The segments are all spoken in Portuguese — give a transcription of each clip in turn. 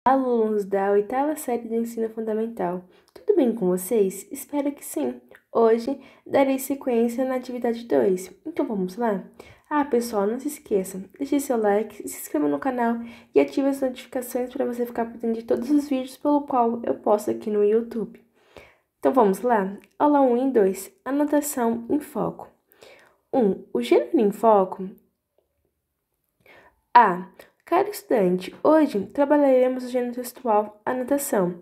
Alunos da oitava série do ensino fundamental, tudo bem com vocês? Espero que sim. Hoje darei sequência na atividade 2. Então vamos lá? Pessoal, não se esqueça, deixe seu like, se inscreva no canal e ative as notificações para você ficar por dentro de todos os vídeos pelo qual eu posto aqui no YouTube. Então vamos lá? Aula 1 e 2. Anotação em foco. 1. O gênero em foco. Caro estudante, hoje trabalharemos o gênero textual anotação.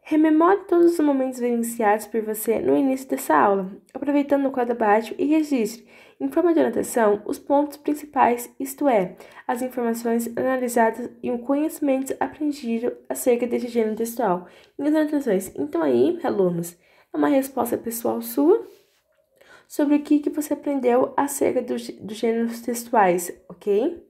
Rememore todos os momentos vivenciados por você no início dessa aula, aproveitando o quadro abaixo e registre, em forma de anotação, os pontos principais, isto é, as informações analisadas e o conhecimento aprendido acerca desse gênero textual. E as anotações, então aí, alunos, é uma resposta pessoal sua sobre o que você aprendeu acerca dos gêneros textuais, ok?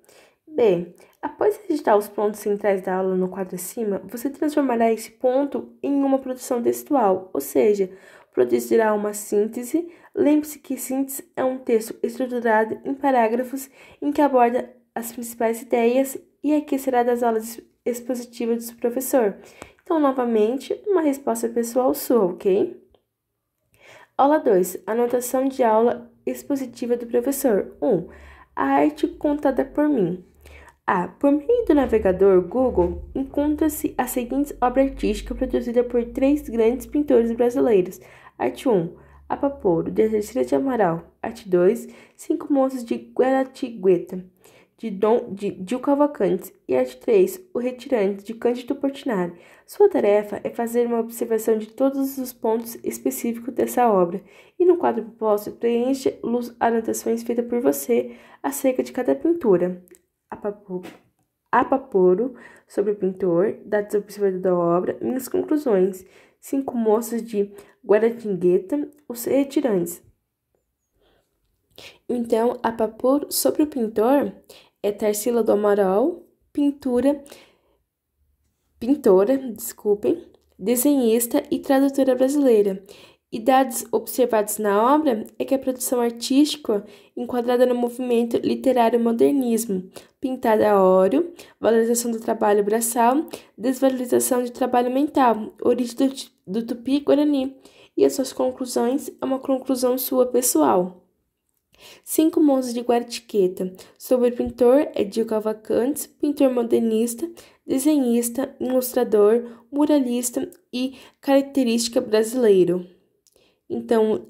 B. Após digitar os pontos centrais da aula no quadro acima, você transformará esse ponto em uma produção textual, ou seja, produzirá uma síntese. Lembre-se que síntese é um texto estruturado em parágrafos em que aborda as principais ideias e aqui será das aulas expositivas do professor. Então, novamente, uma resposta pessoal sua, ok? Aula 2. Anotação de aula expositiva do professor. 1. A arte contada por mim. Por meio do navegador Google, encontra-se a seguinte obra artística produzida por três grandes pintores brasileiros. Arte 1, Apaporo, de Cecília de Amaral. Arte 2, Cinco Moços de Guaratingueta, de Gil Cavalcanti. E arte 3, O Retirante, de Cândido Portinari. Sua tarefa é fazer uma observação de todos os pontos específicos dessa obra. E no quadro proposto, preencha as anotações feitas por você acerca de cada pintura. Apaporo sobre o pintor, dados observados da obra, minhas conclusões. Cinco moças de Guaratingueta, os retirantes. Então, Apaporo sobre o pintor é Tarsila do Amaral, desenhista e tradutora brasileira. E dados observados na obra é que a produção artística enquadrada no movimento literário modernismo, pintada a óleo, valorização do trabalho braçal, desvalorização do trabalho mental, origem do Tupi-Guarani, e as suas conclusões é uma conclusão sua pessoal. Cinco Moços de Guaratingueta, sobre o pintor Gil Cavalcanti, pintor modernista, desenhista, ilustrador, muralista e característica brasileiro. Então,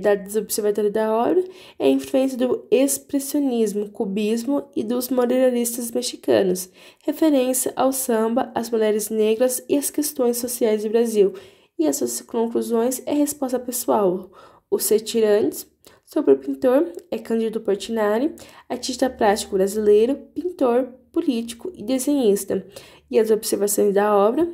dados observatórios da obra é a influência do expressionismo, cubismo e dos muralistas mexicanos, referência ao samba, às mulheres negras e às questões sociais do Brasil. E as suas conclusões é resposta pessoal. Os retirantes sobre o pintor é Cândido Portinari, artista plástico brasileiro, pintor, político e desenhista. E as observações da obra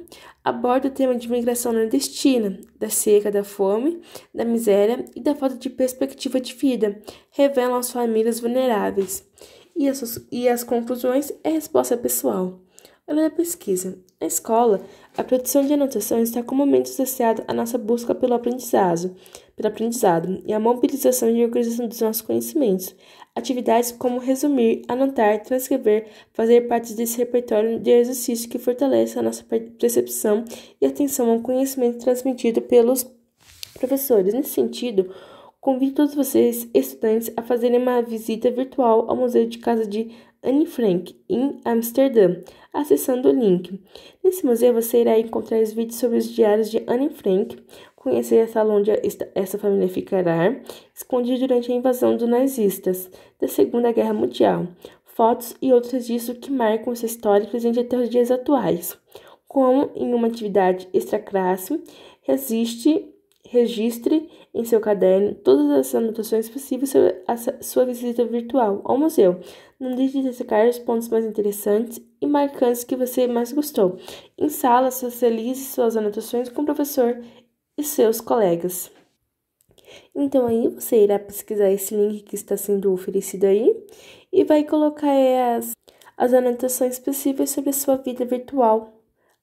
aborda o tema de migração nordestina, da seca, da fome, da miséria e da falta de perspectiva de vida, revelam as famílias vulneráveis. E as conclusões é resposta pessoal. Olha a pesquisa. Na escola, a produção de anotações está comumente associada à nossa busca pelo aprendizado e à mobilização e organização dos nossos conhecimentos. Atividades como resumir, anotar, transcrever, fazer parte desse repertório de exercícios que fortalece a nossa percepção e atenção ao conhecimento transmitido pelos professores. Nesse sentido, convido todos vocês, estudantes, a fazerem uma visita virtual ao Museu de Casa de Anne Frank, em Amsterdã, acessando o link. Nesse museu você irá encontrar os vídeos sobre os diários de Anne Frank, conhecer a sala onde essa família ficará, escondida durante a invasão dos nazistas da Segunda Guerra Mundial, fotos e outros registros que marcam essa história presente até os dias atuais. Como em uma atividade extra-classe, registre em seu caderno todas as anotações possíveis sobre a sua visita virtual ao museu. Não deixe de destacar os pontos mais interessantes e marcantes que você mais gostou. Em sala, socialize suas anotações com o professor e seus colegas. Então aí você irá pesquisar esse link que está sendo oferecido aí e vai colocar as anotações possíveis sobre a sua vida virtual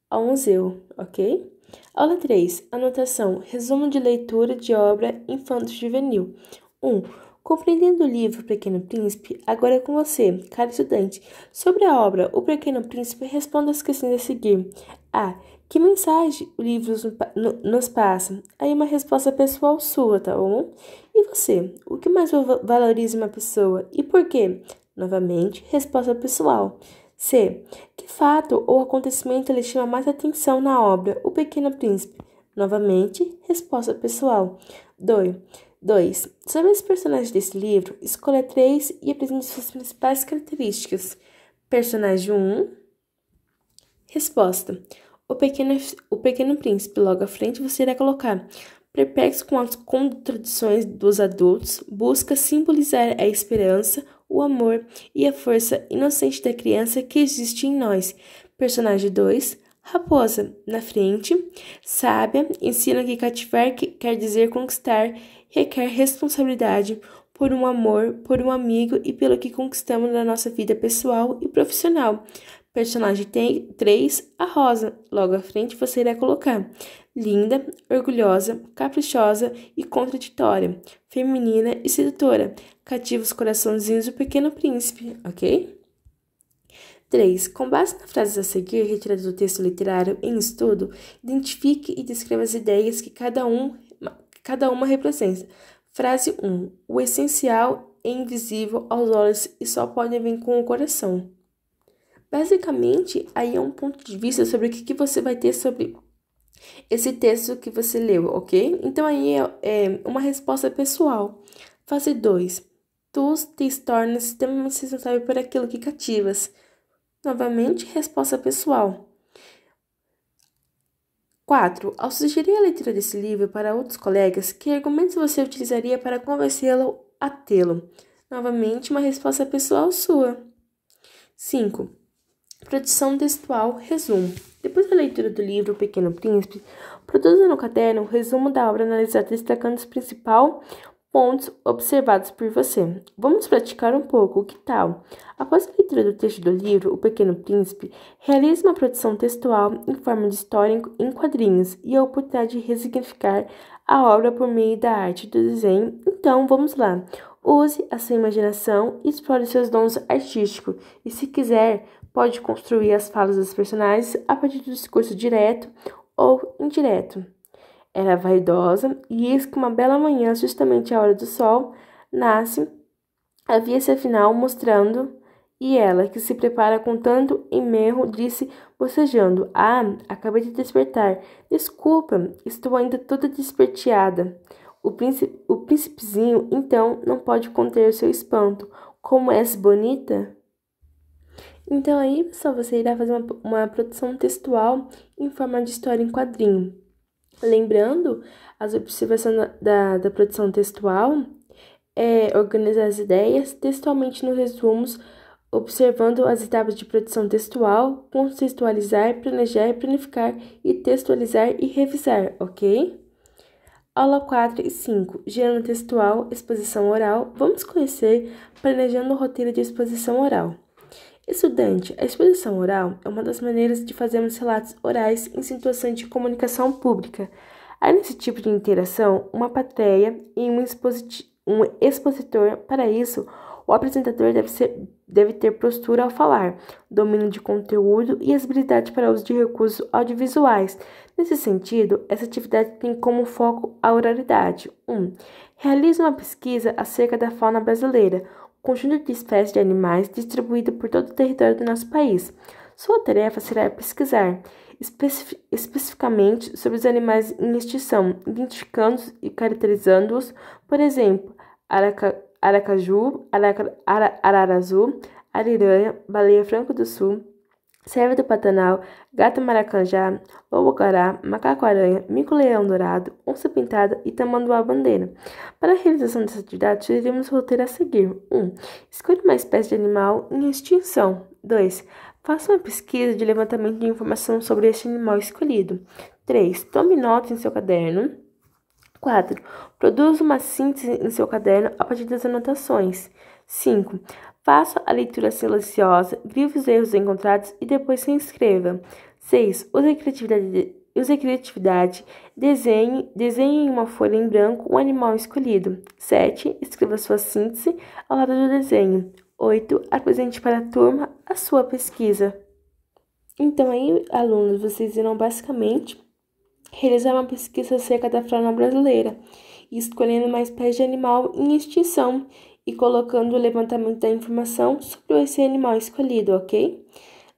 ao museu, ok? Aula 3. Anotação. Resumo de leitura de obra infanto-juvenil. 1. Compreendendo o livro O Pequeno Príncipe, agora é com você, caro estudante. Sobre a obra O Pequeno Príncipe, responda as questões a seguir. A. Que mensagem o livro nos passa? Aí uma resposta pessoal sua, tá bom? E você? O que mais valoriza uma pessoa e por quê? Novamente, resposta pessoal. C. Que fato ou acontecimento lhe chama mais atenção na obra O Pequeno Príncipe? Novamente, resposta pessoal. 2. Sobre os personagens desse livro, escolha 3 e apresente suas principais características. Personagem 1. Resposta. O pequeno Príncipe, logo à frente, você irá colocar. Perplexo com as contradições dos adultos, busca simbolizar a esperança, o amor e a força inocente da criança que existe em nós. Personagem 2. Raposa, na frente, sábia, ensina que cativar quer dizer conquistar, requer responsabilidade por um amor, por um amigo e pelo que conquistamos na nossa vida pessoal e profissional. Personagem 3, a Rosa. Logo à frente você irá colocar linda, orgulhosa, caprichosa e contraditória, feminina e sedutora, cativa os coraçãozinhos do Pequeno Príncipe, ok? 3. Com base nas frases a seguir, retiradas do texto literário em estudo, identifique e descreva as ideias que cada uma representa. Frase 1. O essencial é invisível aos olhos e só pode vir com o coração. Basicamente, aí é um ponto de vista sobre o que você vai ter sobre esse texto que você leu, ok? Então, aí é uma resposta pessoal. Fase 2. Tu te tornas extremamente responsável por aquilo que cativas. Novamente, resposta pessoal. 4. Ao sugerir a leitura desse livro para outros colegas, que argumentos você utilizaria para convencê-lo a tê-lo? Novamente, uma resposta pessoal sua. 5. Produção textual, resumo. Depois da leitura do livro O Pequeno Príncipe, produza no caderno o resumo da obra analisada destacando os principais pontos observados por você. Vamos praticar um pouco, que tal? Após a leitura do texto do livro O Pequeno Príncipe, realize uma produção textual em forma de história em quadrinhos e a oportunidade de ressignificar a obra por meio da arte do desenho. Então, vamos lá. Use a sua imaginação e explore seus dons artísticos. E se quiser, pode construir as falas dos personagens a partir do discurso direto ou indireto. Era vaidosa, e eis que uma bela manhã, justamente à hora do sol, nasce, havia-se afinal mostrando, e ela, que se prepara com tanto enmerro, disse, bocejando, acabei de despertar. Desculpa, estou ainda toda desperteada. O príncipezinho, então, não pode conter seu espanto. Como és bonita? Então aí, pessoal, você irá fazer uma produção textual em forma de história em quadrinho. Lembrando, as observações da produção textual é organizar as ideias textualmente nos resumos, observando as etapas de produção textual, contextualizar, planejar, planificar e textualizar e revisar, ok? Aula 4 e 5. Gênero textual, exposição oral. Vamos conhecer planejando o roteiro de exposição oral. Estudante, a exposição oral é uma das maneiras de fazermos relatos orais em situações de comunicação pública. Há nesse tipo de interação uma plateia e um expositor. Para isso, o apresentador deve ter postura ao falar, domínio de conteúdo e as habilidades para o uso de recursos audiovisuais. Nesse sentido, essa atividade tem como foco a oralidade. 1. Realize uma pesquisa acerca da fauna brasileira, conjunto de espécies de animais distribuído por todo o território do nosso país. Sua tarefa será pesquisar especificamente sobre os animais em extinção, identificando-os e caracterizando-os, por exemplo, aracaju, ararazu, ariranha, baleia franco do sul, cervo do Pantanal, gato maracanjá, lobo-guará, macaco-aranha, mico-leão dourado, onça-pintada e tamanduá-bandeira. Para a realização dessa atividade, sugerimos o roteiro a seguir. 1. Escolha uma espécie de animal em extinção. 2. Faça uma pesquisa de levantamento de informação sobre este animal escolhido. 3. Tome notas em seu caderno. 4. Produza uma síntese em seu caderno a partir das anotações. 5. Faça a leitura silenciosa, grife os erros encontrados e depois se inscreva. 6. Use a criatividade Use a criatividade. Desenhe em uma folha em branco um animal escolhido. 7. Escreva sua síntese ao lado do desenho. 8. Apresente para a turma a sua pesquisa. Então, aí, alunos, vocês irão basicamente realizar uma pesquisa acerca da fauna brasileira, escolhendo uma espécie de animal em extinção e colocando o levantamento da informação sobre esse animal escolhido, ok?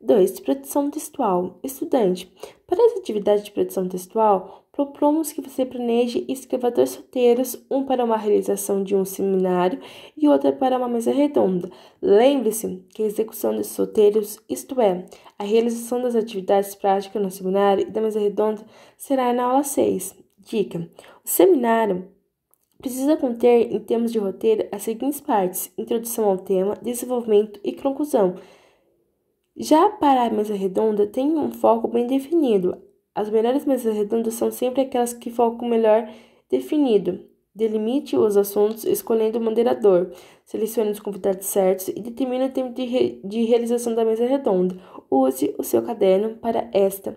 2. Produção textual. Estudante, para essa atividade de produção textual, propomos que você planeje e escreva 2 roteiros, um para uma realização de um seminário e outro para uma mesa redonda. Lembre-se que a execução desses roteiros, isto é, a realização das atividades práticas no seminário e da mesa redonda, será na aula 6. Dica: o seminário precisa conter, em termos de roteiro, as seguintes partes: introdução ao tema, desenvolvimento e conclusão. Já para a mesa redonda, tem um foco bem definido. As melhores mesas redondas são sempre aquelas que focam melhor definido. Delimite os assuntos escolhendo o moderador. Selecione os convidados certos e determine o tempo de realização da mesa redonda. Use o seu caderno para esta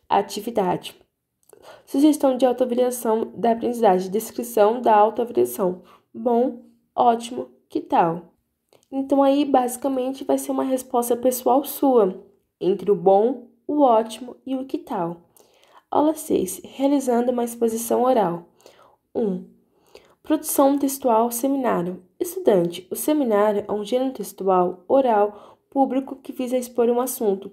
atividade. Sugestão de autoavaliação da aprendizagem. Descrição da autoavaliação. Bom, ótimo, que tal? Então, aí, basicamente, vai ser uma resposta pessoal sua, entre o bom, o ótimo e o que tal. Aula 6. Realizando uma exposição oral. 1. Produção textual seminário. Estudante, o seminário é um gênero textual oral público que visa expor um assunto,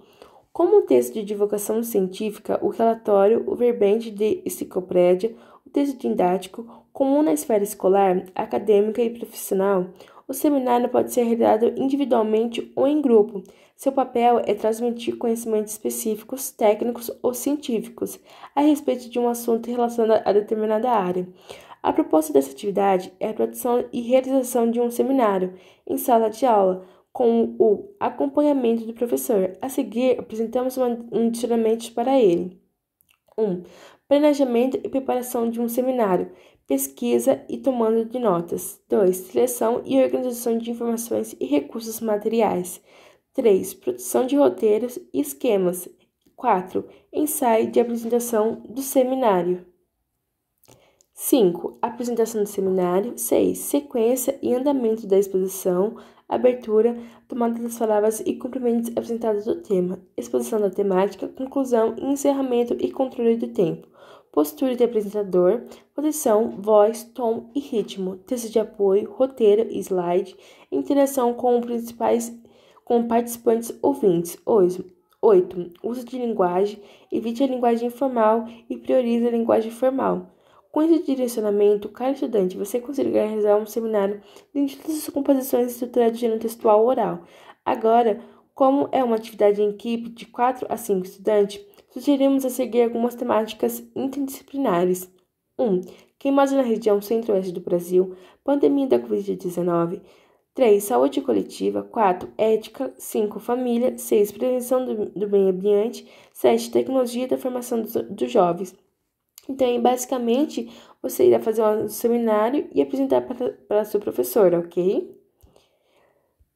como o texto de divulgação científica, o relatório, o verbete de enciclopédia, o texto didático, comum na esfera escolar, acadêmica e profissional. O seminário pode ser realizado individualmente ou em grupo. Seu papel é transmitir conhecimentos específicos, técnicos ou científicos a respeito de um assunto relacionado a determinada área. A proposta dessa atividade é a produção e realização de um seminário em sala de aula, com o acompanhamento do professor. A seguir, apresentamos um direcionamento para ele. 1. Planejamento e preparação de um seminário. Pesquisa e tomando de notas. 2. Seleção e organização de informações e recursos materiais. 3. Produção de roteiros e esquemas. 4. Ensaio de apresentação do seminário. 5. Apresentação do seminário. 6. Sequência e andamento da exposição, abertura, tomada das palavras e cumprimentos apresentados do tema, exposição da temática, conclusão, encerramento e controle do tempo, postura de apresentador, posição, voz, tom e ritmo, texto de apoio, roteiro e slide, interação com participantes ouvintes. 8. Uso de linguagem, evite a linguagem informal e priorize a linguagem formal. Com esse direcionamento, cada estudante, você conseguirá realizar um seminário dentro de suas composições estruturadas de gênero textual oral. Agora, como é uma atividade em equipe de 4 a 5 estudantes, sugerimos a seguir algumas temáticas interdisciplinares. 1. Queimadas na região centro-oeste do Brasil, pandemia da Covid-19. 3. Saúde coletiva. 4. Ética. 5. Família. 6. Prevenção do meio ambiente. 7. Tecnologia da formação dos jovens. Então, aí, basicamente, você irá fazer um seminário e apresentar para a sua professora, ok?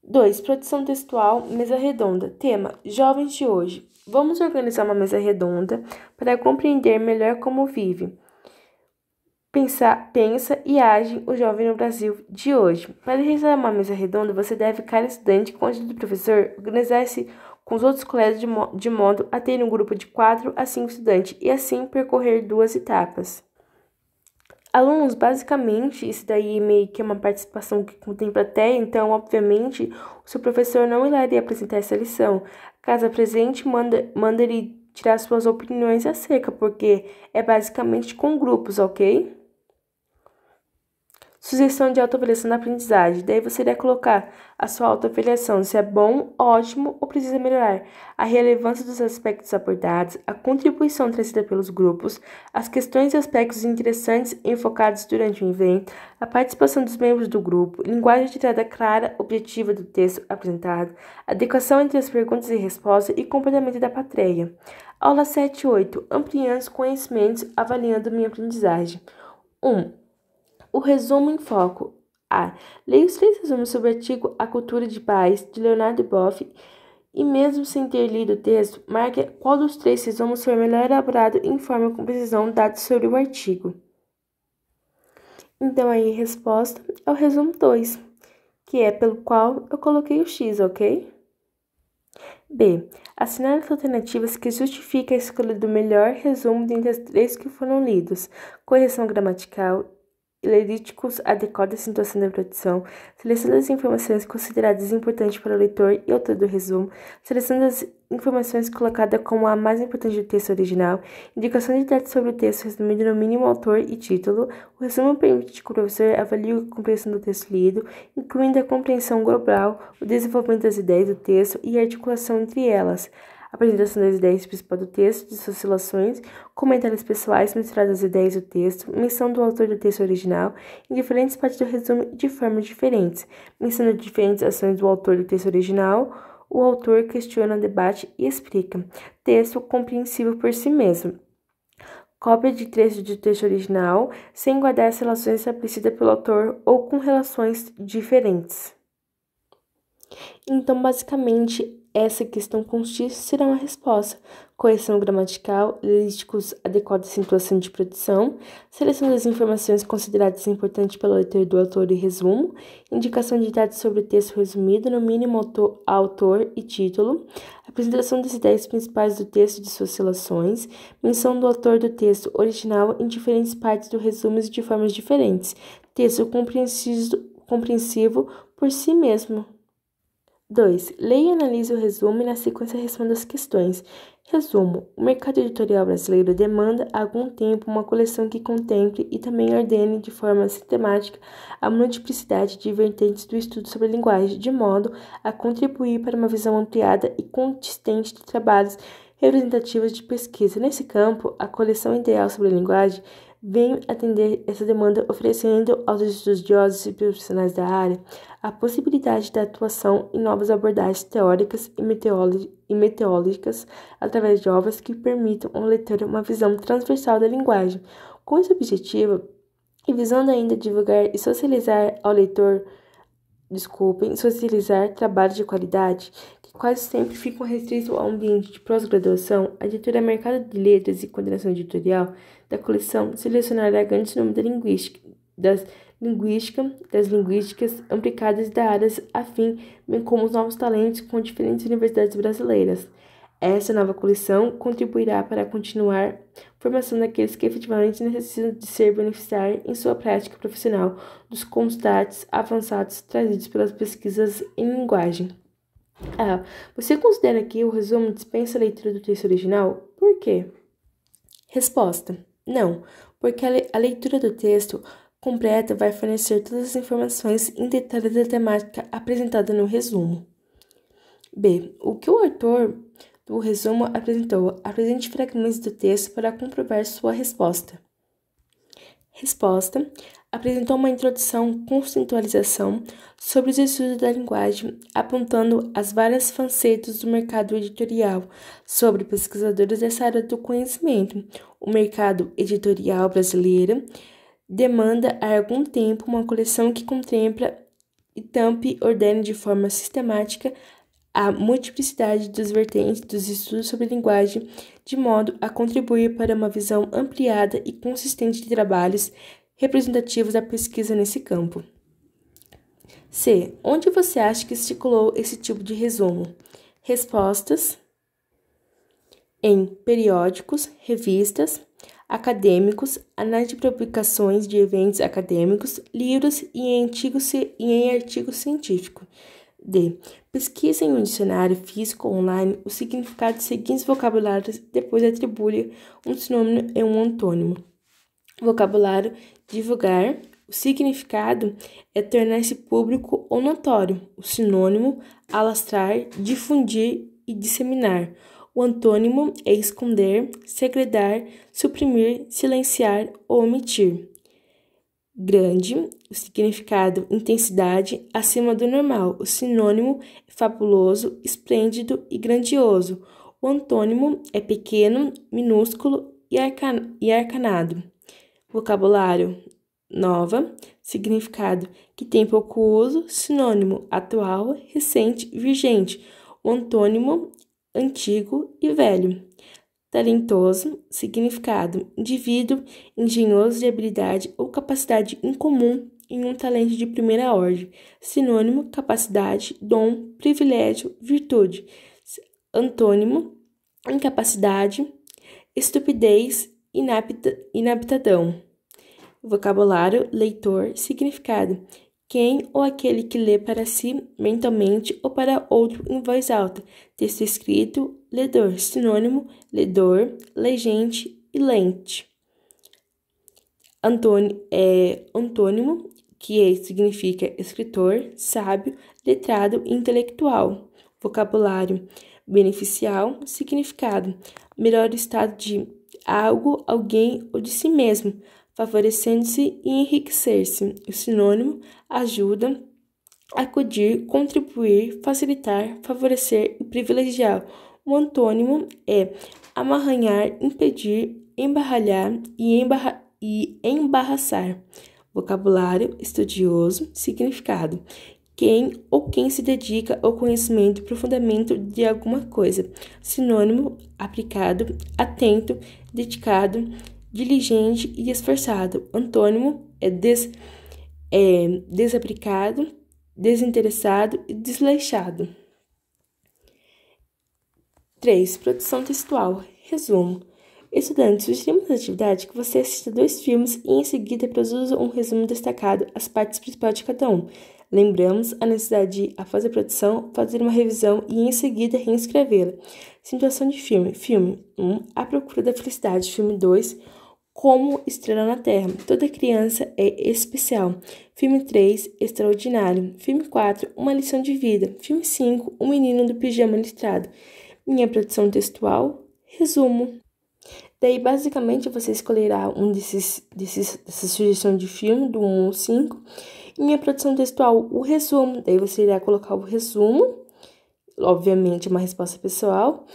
2. Produção textual, mesa redonda. Tema: Jovens de hoje. Vamos organizar uma mesa redonda para compreender melhor como vive, pensa e age o jovem no Brasil de hoje. Para realizar uma mesa redonda, você deve, cada estudante, com a ajuda do professor, organizar-se com os outros colegas de modo a ter um grupo de 4 a 5 estudantes e assim percorrer 2 etapas. Alunos, basicamente, isso daí meio que é uma participação que contém plateia, então, obviamente, o seu professor não irá apresentar essa lição. Caso apresente, manda ele tirar suas opiniões acerca, porque é basicamente com grupos, ok? Sugestão de autoavaliação da aprendizagem. Daí você irá colocar a sua autoavaliação, se é bom, ótimo ou precisa melhorar, a relevância dos aspectos abordados, a contribuição trazida pelos grupos, as questões e aspectos interessantes enfocados durante o evento, a participação dos membros do grupo, linguagem de entrada clara, objetiva do texto apresentado, adequação entre as perguntas e respostas e comportamento da plateia. Aula 7 e 8. Ampliando os conhecimentos, avaliando minha aprendizagem. 1. O resumo em foco. A. Leia os 3 resumos sobre o artigo A Cultura de Paz, de Leonardo Boff, E mesmo sem ter lido o texto, marque qual dos três resumos foi melhor elaborado e informe com precisão dados sobre o artigo. Então, aí, a resposta é o resumo 2, que é pelo qual eu coloquei o X, ok? B. Assinale as alternativas que justificam a escolha do melhor resumo dentre as três que foram lidos. Correção gramatical, leríticos adequada à situação da produção, seleção das informações consideradas importantes para o leitor e autor do resumo, seleção das informações colocada como a mais importante do texto original, indicação de dados sobre o texto resumido no mínimo autor e título. O resumo permite que o professor avalie a compreensão do texto lido, incluindo a compreensão global, o desenvolvimento das ideias do texto e a articulação entre elas. Apresentação das ideias principais do texto, de suas relações, comentários pessoais misturados às ideias do texto, menção do autor do texto original em diferentes partes do resumo de formas diferentes, menção de diferentes ações do autor do texto original, o autor questiona, debate e explica. Texto compreensível por si mesmo. Cópia de trecho de texto original, sem guardar as relações estabelecidas pelo autor ou com relações diferentes. Então, basicamente, essa questão com X será uma resposta. Correção gramatical, leríticos adequados à situação de produção, seleção das informações consideradas importantes pelo leitor do autor e resumo, indicação de dados sobre o texto resumido, no mínimo autor e título, apresentação das ideias principais do texto e de suas relações, menção do autor do texto original em diferentes partes do resumo e de formas diferentes, texto compreensivo por si mesmo. 2. Leia e analise o resumo e na sequência responda as questões. Resumo. O mercado editorial brasileiro demanda há algum tempo uma coleção que contemple e também ordene de forma sistemática a multiplicidade de vertentes do estudo sobre a linguagem, de modo a contribuir para uma visão ampliada e consistente de trabalhos representativos de pesquisa. Nesse campo, a coleção ideal sobre a linguagem vem atender essa demanda, oferecendo aos estudiosos e profissionais da área a possibilidade da atuação em novas abordagens teóricas e meteorológicas através de obras que permitam ao leitor uma visão transversal da linguagem. Com esse objetivo, e visando ainda divulgar e socializar ao leitor, socializar trabalhos de qualidade, que quase sempre ficam restritos ao ambiente de pós-graduação, a editora Mercado de Letras e Coordenação Editorial da coleção selecionará grandes nomes das linguísticas aplicadas da áreas afim, bem como os novos talentos com diferentes universidades brasileiras. Essa nova coleção contribuirá para continuar a formação daqueles que efetivamente necessitam de ser beneficiar em sua prática profissional dos constates avançados trazidos pelas pesquisas em linguagem. Você considera que o resumo dispensa a leitura do texto original? Por quê? Resposta: não, porque a leitura do texto completa vai fornecer todas as informações em detalhes da temática apresentada no resumo. B. O que o autor do resumo apresentou? Apresente fragmentos do texto para comprovar sua resposta. Resposta: apresentou uma introdução com conceitualização sobre os estudos da linguagem, apontando as várias facetas do mercado editorial sobre pesquisadores dessa área do conhecimento. O mercado editorial brasileiro demanda há algum tempo uma coleção que contempla e tampe ordene de forma sistemática a multiplicidade dos vertentes dos estudos sobre linguagem, de modo a contribuir para uma visão ampliada e consistente de trabalhos representativos da pesquisa nesse campo. C. Onde você acha que circulou esse tipo de resumo? Respostas: em periódicos, revistas, acadêmicos, análise de publicações de eventos acadêmicos, livros e em artigos científicos. D. Pesquisa em um dicionário físico ou online o significado dos seguintes vocabulários, depois atribui um sinônimo e um antônimo. Vocabulário: divulgar. O significado é tornar-se público ou notório. O sinônimo: alastrar, difundir e disseminar. O antônimo é esconder, segredar, suprimir, silenciar ou omitir. Grande, o significado, intensidade, acima do normal. O sinônimo é fabuloso, esplêndido e grandioso. O antônimo é pequeno, minúsculo e arcanado. Vocabulário: nova, significado, que tem pouco uso, sinônimo, atual, recente, vigente. O antônimo, antigo e velho. Talentoso, significado: indivíduo engenhoso de habilidade ou capacidade incomum em um talento de primeira ordem. Sinônimo: capacidade, dom, privilégio, virtude. Antônimo: incapacidade, estupidez, inaptidão. Vocabulário: leitor, significado: quem ou aquele que lê para si mentalmente ou para outro em voz alta. Texto escrito: ledor. Sinônimo: ledor, legente e lente. Antônimo, que significa escritor, sábio, letrado e intelectual. Vocabulário: beneficial, significado: melhor estado de algo, alguém ou de si mesmo, favorecendo-se e enriquecer-se. O sinônimo: ajuda, acudir, contribuir, facilitar, favorecer e privilegiar. O antônimo é amarranhar, impedir, embaralhar e embaraçar. Vocabulário: estudioso, significado: quem ou quem se dedica ao conhecimento e aprofundamento de alguma coisa. Sinônimo: aplicado, atento, dedicado, diligente e esforçado. Antônimo é desaplicado, desinteressado e desleixado. 3. Produção textual. Resumo. Estudantes, sugerimos na atividade que você assista 2 filmes e em seguida produza um resumo destacado as partes principais de cada um. Lembramos a necessidade de, após a produção, fazer uma revisão e em seguida reescrevê-la. Situação de filme. Filme 1. A Procura da Felicidade. Filme 2. Como Estrela na Terra. Toda criança é especial. Filme 3. Extraordinário. Filme 4. Uma Lição de Vida. Filme 5. O Menino do Pijama Listrado. Minha produção textual. Resumo. Daí, basicamente, você escolherá um dessa sugestão de filme, do 1 ao 5. E minha produção textual, o resumo. Daí, você irá colocar o resumo, obviamente, uma resposta pessoal.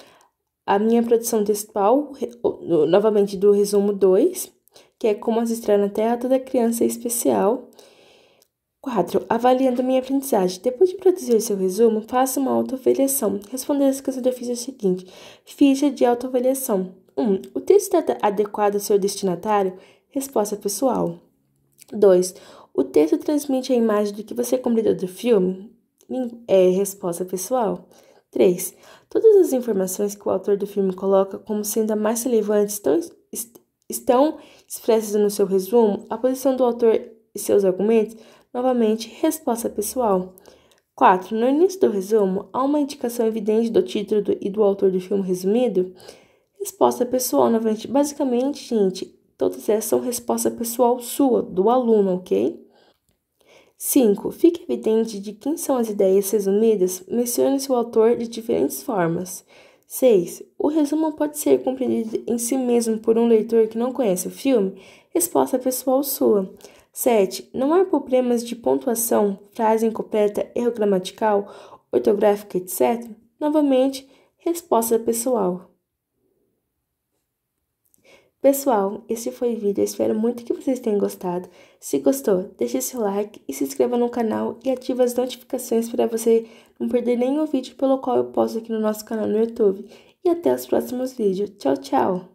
A minha produção textual, novamente, do resumo 2, que é Como as Estrelas na Terra, toda criança é especial. 4. Avaliando minha aprendizagem. Depois de produzir seu resumo, faça uma autoavaliação. Respondendo as questões da ficha seguinte. Ficha de autoavaliação. 1. O texto está adequado ao seu destinatário? Resposta pessoal. 2. O texto transmite a imagem do que você compreendeu do filme? Resposta pessoal. 3. Todas as informações que o autor do filme coloca como sendo as mais relevantes estão expressas no seu resumo? A posição do autor e seus argumentos? Novamente, resposta pessoal. 4. No início do resumo, há uma indicação evidente do título e do autor do filme resumido? Resposta pessoal, novamente. Basicamente, gente, todas essas são resposta pessoal sua, do aluno, ok? 5. Fica evidente de quem são as ideias resumidas? Mencione seu autor de diferentes formas. 6. O resumo pode ser compreendido em si mesmo por um leitor que não conhece o filme? Resposta pessoal sua. 7. Não há problemas de pontuação, frase incompleta, erro gramatical, ortográfico, etc? Novamente, resposta pessoal. Pessoal, esse foi o vídeo, eu espero muito que vocês tenham gostado. Se gostou, deixe seu like e se inscreva no canal e ative as notificações para você não perder nenhum vídeo pelo qual eu posto aqui no nosso canal no YouTube. E até os próximos vídeos. Tchau, tchau!